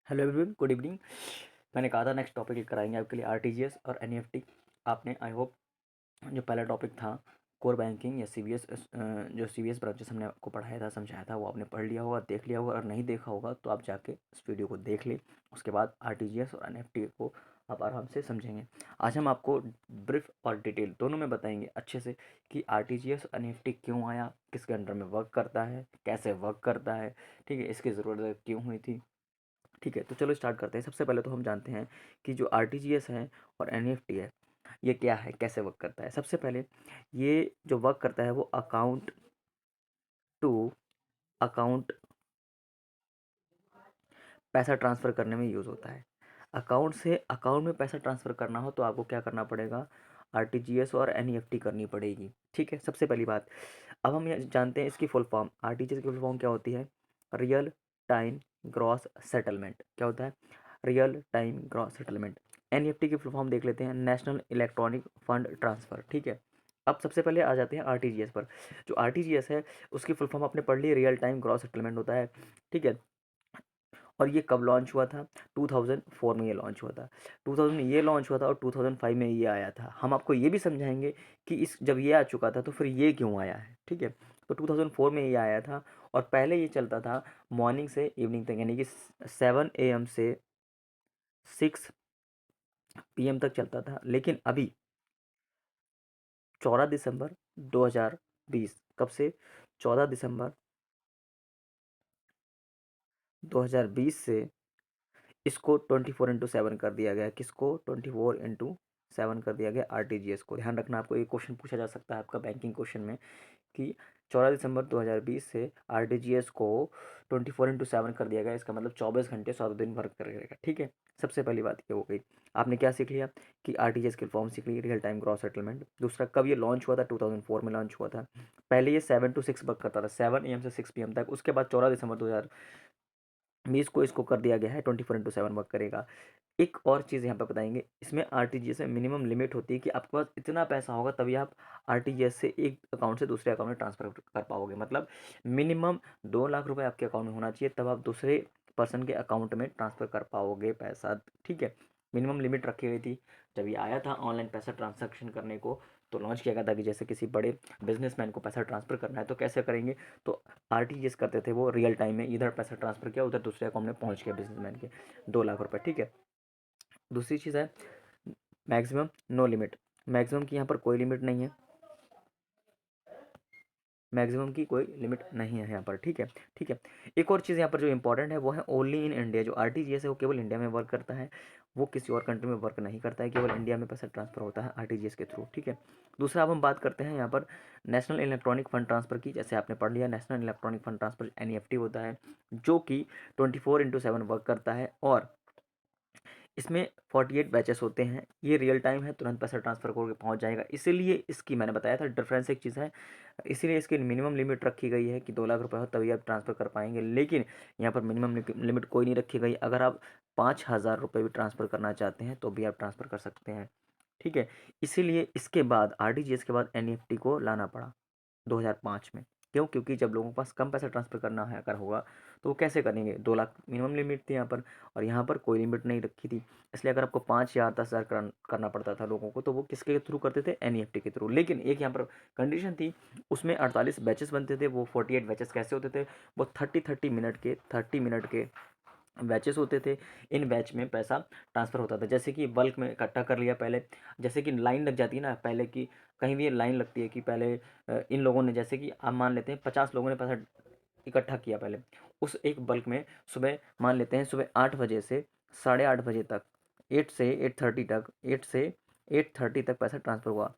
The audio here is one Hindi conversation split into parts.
Hello everyone, good evening. मैंने कहा था नेक्स्ट टॉपिक कराएंगे आपके लिए आरटीजीएस और एनईएफटी। आपने आई होप जो पहला टॉपिक था कोर बैंकिंग या सीबीएस, जो सीबीएस ब्रांचेस हमने आपको पढ़ाया था, समझाया था, वो आपने पढ़ लिया होगा, देख लिया होगा। और नहीं देखा होगा तो आप जाके इस वीडियो को देख लें। उसके बाद आरटीजीएस और एनईएफटी को आप आराम से समझेंगे। आज हम आपको ब्रीफ और डिटेल दोनों में बताएंगे अच्छे से कि आरटीजीएस और एनईएफटी क्यों आया, किसके अंडर में वर्क करता है, कैसे वर्क करता है, ठीक है, इसकी ज़रूरत क्यों हुई थी। ठीक है, तो चलो स्टार्ट करते हैं। सबसे पहले तो हम जानते हैं कि जो आरटीजीएस है और एनईएफटी है, ये क्या है, कैसे वर्क करता है। सबसे पहले ये जो वर्क करता है वो अकाउंट टू अकाउंट पैसा ट्रांसफ़र करने में यूज़ होता है। अकाउंट से अकाउंट में पैसा ट्रांसफ़र करना हो तो आपको क्या करना पड़ेगा, आरटीजीएस और एनईएफटी करनी पड़ेगी। ठीक है, सबसे पहली बात। अब हम ये जानते हैं इसकी फुल फॉर्म। आरटीजीएस की फुल फॉर्म क्या होती है? Real time gross settlement. क्या होता है? Real time gross settlement. NEFT की फुल फॉर्म देख लेते हैं, नेशनल इलेक्ट्रॉनिक फंड ट्रांसफ़र। ठीक है, अब सबसे पहले आ जाते हैं आरटीजीएस पर। जो आरटीजीएस है उसकी फुल फॉर्म आपने पढ़ ली, रियल टाइम ग्रॉस सेटलमेंट होता है। ठीक है, और ये कब लॉन्च हुआ था? 2004 में ये लॉन्च हुआ था। 2000 में ये लॉन्च हुआ था और 2005 में ये आया था। हम आपको ये भी समझाएंगे कि इस जब ये आ चुका था तो फिर ये क्यों आया है। ठीक है, तो 2004 में ये आया था और पहले ये चलता था मॉर्निंग से इवनिंग तक, यानी कि 7 AM से 6 PM तक चलता था। लेकिन अभी 14 दिसंबर 2020, कब से? 14 दिसंबर 2020 से इसको 24/7 कर दिया गया। किसको? 24/7 कर दिया गया आरटीजीएस को। ध्यान रखना, आपको एक क्वेश्चन पूछा जा सकता है आपका बैंकिंग क्वेश्चन में कि 14 दिसंबर 2020 से आरटीजीएस को 24/7 कर दिया गया। इसका मतलब 24 घंटे 7 दिन वर्क करेगा। ठीक है, सबसे पहली बात ये हो गई। आपने क्या सीख लिया कि आरटीजीएस की फॉर्म सीख ली, रियल टाइम ग्रॉस सेटलमेंट। दूसरा, कब ये लॉन्च हुआ था? 2004 में लॉन्च हुआ था। पहले ये 7 to 6 वर्क करता था, 7 AM से 6 PM तक। उसके बाद 14 दिसंबर 2020 को इसको कर दिया गया है 24/7 वर्क करेगा। एक और चीज़ यहाँ पे बताएँगे, इसमें आरटीजीएस में मिनिमम लिमिट होती है कि आपके पास इतना पैसा होगा तभी आप आरटीजीएस से एक अकाउंट से दूसरे अकाउंट में ट्रांसफ़र कर पाओगे। मतलब मिनिमम 2 लाख रुपए आपके अकाउंट में होना चाहिए, तब आप दूसरे पर्सन के अकाउंट में ट्रांसफ़र कर पाओगे पैसा। ठीक है, मिनिमम लिमिट रखी गई थी। जब ये आया था ऑनलाइन पैसा ट्रांज़ैक्शन करने को, तो लॉन्च किया गया था कि जैसे किसी बड़े बिज़नेसमैन को पैसा ट्रांसफ़र करना है तो कैसे करेंगे? तो आरटीजीएस करते थे वो रियल टाइम में, इधर पैसा ट्रांसफ़र किया, उधर दूसरे अकाउंट में पहुँच गया बिज़नेसमैन के 2 लाख रुपए। ठीक है, दूसरी चीज़ है मैक्सिमम नो लिमिट। मैक्सिमम की यहाँ पर कोई लिमिट नहीं है, मैक्सिमम की कोई लिमिट नहीं है यहाँ पर। ठीक है, ठीक है। एक और चीज़ यहाँ पर जो इंपॉर्टेंट है वो है ओनली इन इंडिया। जो आरटीजीएस है वो केवल इंडिया में वर्क करता है, वो किसी और कंट्री में वर्क नहीं करता है, केवल इंडिया में पैसा ट्रांसफर होता है आरटीजीएस के थ्रू। ठीक है, दूसरा अब हम बात करते हैं यहाँ पर नेशनल इलेक्ट्रॉनिक फंड ट्रांसफर की। जैसे आपने पढ़ लिया, national electronic fund transfer NEFT होता है, जो कि 24/7 वर्क करता है और इसमें 48 बैचेस होते हैं। ये रियल टाइम है, तुरंत पैसा ट्रांसफ़र करके पहुंच जाएगा। इसीलिए इसकी मैंने बताया था डिफरेंस एक चीज़ है, इसीलिए इसकी मिनिमम लिमिट रखी गई है कि 2 लाख रुपए हो तभी आप ट्रांसफ़र कर पाएंगे। लेकिन यहाँ पर मिनिमम लिमिट कोई नहीं रखी गई। अगर आप 5,000 रुपये भी ट्रांसफ़र करना चाहते हैं तो भी आप ट्रांसफ़र कर सकते हैं। ठीक है, इसीलिए इसके बाद आरटीजीएस के बाद एनईएफटी को लाना पड़ा 2005 में। क्यों? क्योंकि जब लोगों के पास कम पैसा ट्रांसफ़र करना है अगर होगा तो वो कैसे करेंगे? 2 लाख मिनिमम लिमिट थी यहाँ पर और यहाँ पर कोई लिमिट नहीं रखी थी। इसलिए अगर आपको 5 या 10,000 करना पड़ता था लोगों को, तो वो किसके थ्रू करते थे? एनईएफटी के थ्रू। लेकिन एक यहाँ पर कंडीशन थी, उसमें 48 बैचेस बनते थे। वो 48 बैचेस कैसे होते थे? वो 30 मिनट के बैचेस होते थे। इन बैच में पैसा ट्रांसफ़र होता था। जैसे कि बल्क में इकट्ठा कर लिया पहले, जैसे कि लाइन लग जाती है ना पहले की, कहीं भी लाइन लगती है कि पहले इन लोगों ने, जैसे कि आप मान लेते हैं 50 लोगों ने पैसा इकट्ठा किया पहले, उस एक बल्क में सुबह मान लेते हैं सुबह 8 बजे से 8:30 बजे तक, 8 से 8:30 तक, 8 से 8:30 तक पैसा ट्रांसफ़र हुआ।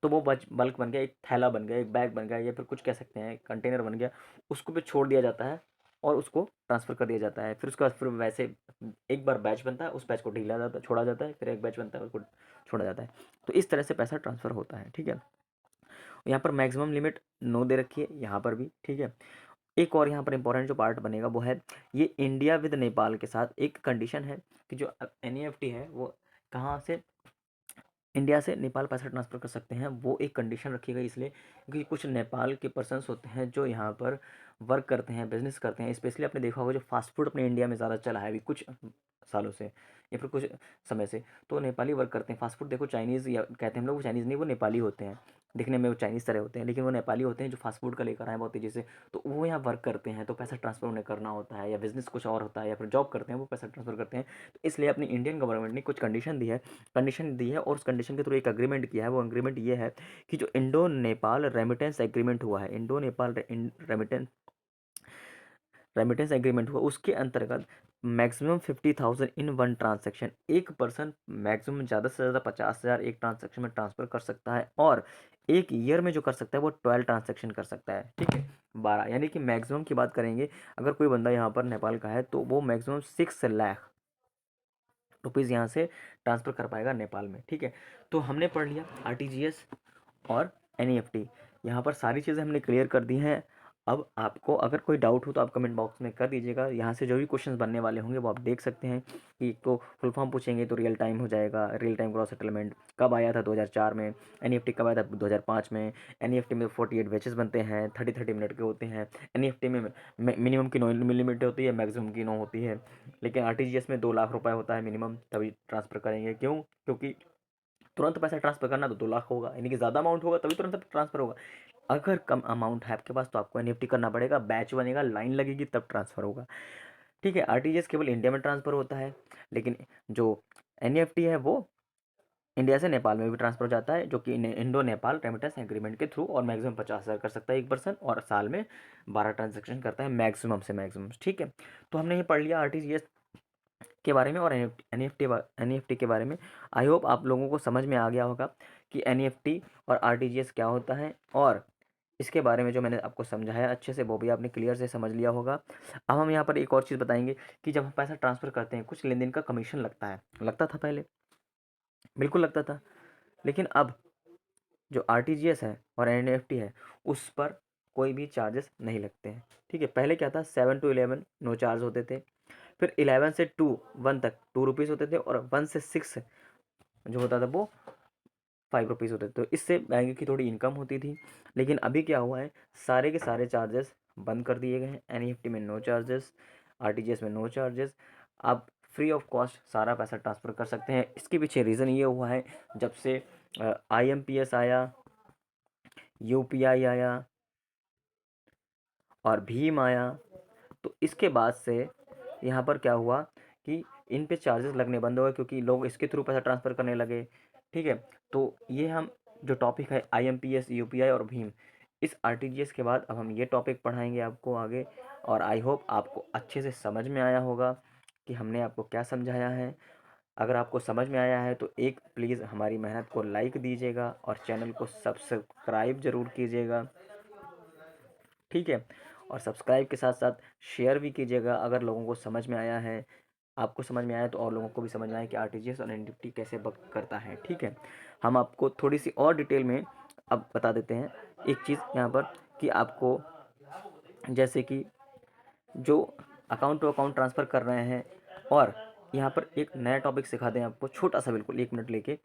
तो वो बल्क बन गया, एक थैला बन गया, एक बैग बन गया, या फिर कुछ कह सकते हैं कंटेनर बन गया। उसको पे छोड़ दिया जाता है और उसको ट्रांसफ़र कर दिया जाता है। फिर उसके बाद फिर वैसे एक बार बैच बनता है, उस बैच को ढीला जाता है, छोड़ा जाता है, फिर एक बैच बनता है, उसको छोड़ा जाता है। तो इस तरह से पैसा ट्रांसफ़र होता है। ठीक है, यहाँ पर मैक्सिमम लिमिट 9 दे रखी है यहाँ पर भी। ठीक है, एक और यहाँ पर इंपॉर्टेंट जो पार्ट बनेगा वो है, ये इंडिया विद नेपाल के साथ एक कंडीशन है कि जो एनईएफटी है वो कहाँ से इंडिया से नेपाल पैसा ट्रांसफ़र कर सकते हैं। वो एक कंडीशन रखी गई इसलिए क्योंकि कुछ नेपाल के पर्सन्स होते हैं जो यहाँ पर वर्क करते हैं, बिजनेस करते हैं, स्पेशली आपने देखा होगा जो फास्ट फूड अपने इंडिया में ज़्यादा चला है अभी कुछ सालों से या फिर कुछ समय से, तो नेपाली वर्क करते हैं। फास्ट फूड देखो चाइनीज़ या कहते हैं हम लोग, वो चाइनीज़ नहीं, वो नेपाली होते हैं, दिखने में वो चाइनीज़ तरह होते हैं, लेकिन वो नेपाली होते हैं जो फास्ट फूड का लेकर आए बहुत तेज़ी से। तो वो यहाँ वर्क करते हैं, तो पैसा ट्रांसफ़र उन्हें करना होता है, या बिज़नेस कुछ और होता है, या फिर जॉब करते हैं वो पैसा ट्रांसफ़र करते हैं। तो इसलिए अपनी इंडियन गवर्नमेंट ने कुछ कंडीशन दी है, और उस कंडीशन के थ्रू एक एग्रीमेंट किया है। वो एग्रीमेंट ये है कि जो इंडो नेपाल रेमिटेंस एग्रीमेंट हुआ है, Indo Nepal remittance remittance agreement हुआ, उसके अंतर्गत मैक्सिमम 50,000 इन वन ट्रांजैक्शन, एक पर्सन मैक्सिमम ज़्यादा से ज़्यादा 50,000 एक ट्रांजैक्शन में ट्रांसफ़र कर सकता है, और एक ईयर में जो कर सकता है वो 12 ट्रांजैक्शन कर सकता है, ठीक है, 12, यानी कि मैक्सिमम की बात करेंगे अगर कोई बंदा यहाँ पर नेपाल का है तो वो मैक्सिमम 6 लाख रुपीज़ यहाँ से ट्रांसफ़र कर पाएगा नेपाल में, ठीक है। तो हमने पढ़ लिया आरटीजीएस और एनईएफटी, यहाँ पर सारी चीज़ें हमने क्लियर कर दी हैं। अब आपको अगर कोई डाउट हो तो आप कमेंट बॉक्स में कर दीजिएगा, यहाँ से जो भी क्वेश्चंस बनने वाले होंगे वो आप देख सकते हैं। कि एक तो फुल फॉर्म पूछेंगे तो रियल टाइम हो जाएगा, रियल टाइम ग्रॉस सेटलमेंट कब आया था 2004 में, एनईएफटी कब आया था 2005 में। एनईएफटी में 48 बैचेस बनते हैं, 30-30 मिनट के होते हैं। एनईएफटी में मिनिमम की 9 मिलीमीटर होती है, मैक्सिमम की 9 होती है, लेकिन आरटीजीएस में 2 लाख रुपए होता है मिनिमम, तभी ट्रांसफ़र करेंगे। क्यों? क्योंकि तुरंत पैसा ट्रांसफ़र करना तो 2 लाख होगा, यानी कि ज़्यादा अमाउंट होगा तभी तुरंत ट्रांसफ़र होगा। अगर कम अमाउंट है आपके पास तो आपको एनईएफटी करना पड़ेगा, बैच बनेगा, लाइन लगेगी, तब ट्रांसफ़र होगा, ठीक है। आरटीजीएस केवल इंडिया में ट्रांसफ़र होता है, लेकिन जो एनईएफटी है वो इंडिया से नेपाल में भी ट्रांसफ़र हो जाता है, जो कि इंडो नेपाल रेमिटेंस एग्रीमेंट के थ्रू, और मैक्सिमम 50,000 कर सकता है एक पर्सन, और साल में 12 ट्रांजेक्शन करता है मैक्सिमम से मैक्सिमम, ठीक है। तो हमने ये पढ़ लिया आरटीजीएस के बारे में और एनईएफटी के बारे में। आई होप आप लोगों को समझ में आ गया होगा कि एनईएफटी और आरटीजीएस क्या होता है, और इसके बारे में जो मैंने आपको समझाया अच्छे से वो भी आपने क्लियर से समझ लिया होगा। अब हम यहाँ पर एक और चीज़ बताएंगे कि जब हम पैसा ट्रांसफ़र करते हैं कुछ लेन देन का कमीशन लगता है, लगता था पहले, बिल्कुल लगता था, लेकिन अब जो आरटीजीएस है और एनईएफटी है उस पर कोई भी चार्जेस नहीं लगते हैं, ठीक है। पहले क्या था, 7 to 11 नो चार्ज होते थे, फिर 11 से 1 तक 2 रुपीज़ होते थे, और 1 से 6 जो होता था वो 5 रुपीज़ होते थे। तो इससे बैंक की थोड़ी इनकम होती थी, लेकिन अभी क्या हुआ है, सारे के सारे चार्जेस बंद कर दिए गए हैं। एनईएफटी में नो चार्जेस, आरटीजीएस में नो चार्जेस, आप फ्री ऑफ कॉस्ट सारा पैसा ट्रांसफ़र कर सकते हैं। इसके पीछे रीज़न ये हुआ है, जब से आईएमपीएस आया, यूपीआई आया और भीम आया, तो इसके बाद से यहाँ पर क्या हुआ कि इन पे चार्जेस लगने बंद हो गए, क्योंकि लोग इसके थ्रू पैसा ट्रांसफ़र करने लगे, ठीक है। तो ये हम जो टॉपिक है आईएमपीएस, यूपीआई और भीम, इस आरटीजीएस के बाद अब हम ये टॉपिक पढ़ाएंगे आपको आगे, और आई होप आपको अच्छे से समझ में आया होगा कि हमने आपको क्या समझाया है। अगर आपको समझ में आया है तो एक प्लीज़ हमारी मेहनत को लाइक दीजिएगा और चैनल को सब्सक्राइब ज़रूर कीजिएगा, ठीक है। और सब्सक्राइब के साथ साथ शेयर भी कीजिएगा अगर लोगों को समझ में आया है, आपको समझ में आया तो और लोगों को भी समझ में आया कि आरटीजीएस और एनईएफटी कैसे वर्क करता है, ठीक है। हम आपको थोड़ी सी और डिटेल में अब बता देते हैं एक चीज़ यहाँ पर, कि आपको जैसे कि जो अकाउंट टू अकाउंट ट्रांसफ़र कर रहे हैं, और यहाँ पर एक नया टॉपिक सिखा दें आपको, छोटा सा बिल्कुल 1 मिनट लेके।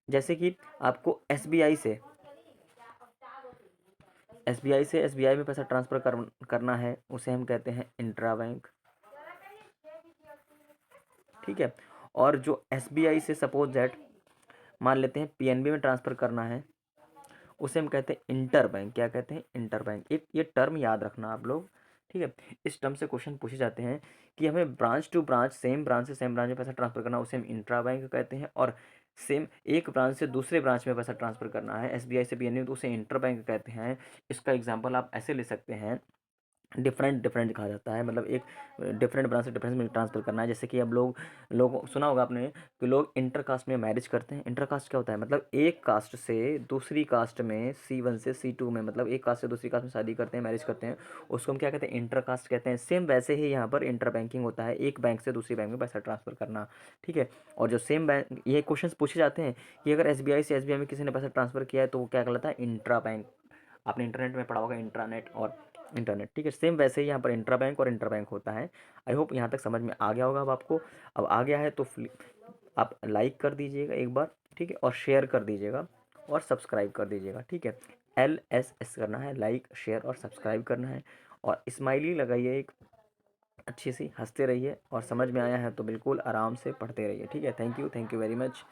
जैसे कि आपको एसबीआई में पैसा ट्रांसफ़र करना है, उसे हम कहते हैं इंट्रा बैंक, ठीक है। और जो एसबीआई से सपोज दैट मान लेते हैं पीएनबी में ट्रांसफ़र करना है, उसे हम कहते हैं इंटर बैंक। क्या कहते हैं? Inter bank. एक ये टर्म याद रखना आप लोग, ठीक है। इस टर्म से क्वेश्चन पूछे जाते हैं कि हमें branch to branch, same branch से सेम ब्रांच में पैसा ट्रांसफ़र करना, उसे हम इंट्रा बैंक कहते हैं। और सेम एक ब्रांच से दूसरे ब्रांच में पैसा ट्रांसफ़र करना है एसबीआई से पीएनबी, तो उसे इंटर बैंक कहते हैं। इसका एग्जाम्पल आप ऐसे ले सकते हैं, डिफरेंट कहा जाता है, मतलब एक डिफरेंट ब्रांच से डिफरेंस में ट्रांसफ़र करना है। जैसे कि अब लोग सुना होगा आपने कि लोग इंटर कास्ट में मैरिज करते हैं। इंटर कास्ट क्या होता है? मतलब एक कास्ट से दूसरी कास्ट में, C1 से C2 में, मतलब एक कास्ट से दूसरी कास्ट में शादी करते हैं, मैरिज करते हैं, उसको हम क्या कहते हैं? इंटर कास्ट कहते हैं। सेम वैसे ही यहाँ पर इंटर बैंकिंग होता है, एक बैंक से दूसरी बैंक में पैसा ट्रांसफ़र करना, ठीक है। और जो सेम बैंक, ये क्वेश्चन पूछे जाते हैं कि अगर एसबीआई से एसबीआई में किसी ने पैसा ट्रांसफ़र किया है तो वो क्या कहलाता है? Intra bank. आपने इंटरनेट में पढ़ा होगा इंट्रानेट और इंटरनेट, ठीक है। सेम वैसे ही यहाँ पर इंट्रा बैंक और इंटर बैंक होता है। आई होप यहाँ तक समझ में आ गया होगा अब आपको। अब आ गया है तो आप लाइक कर दीजिएगा एक बार, ठीक है, और शेयर कर दीजिएगा और सब्सक्राइब कर दीजिएगा, ठीक है। LSS करना है, लाइक शेयर और सब्सक्राइब करना है। और स्माइली लगाइए एक अच्छी सी, हंसते रहिए, और समझ में आया है तो बिल्कुल आराम से पढ़ते रहिए। ठीक है, थैंक यू वेरी मच।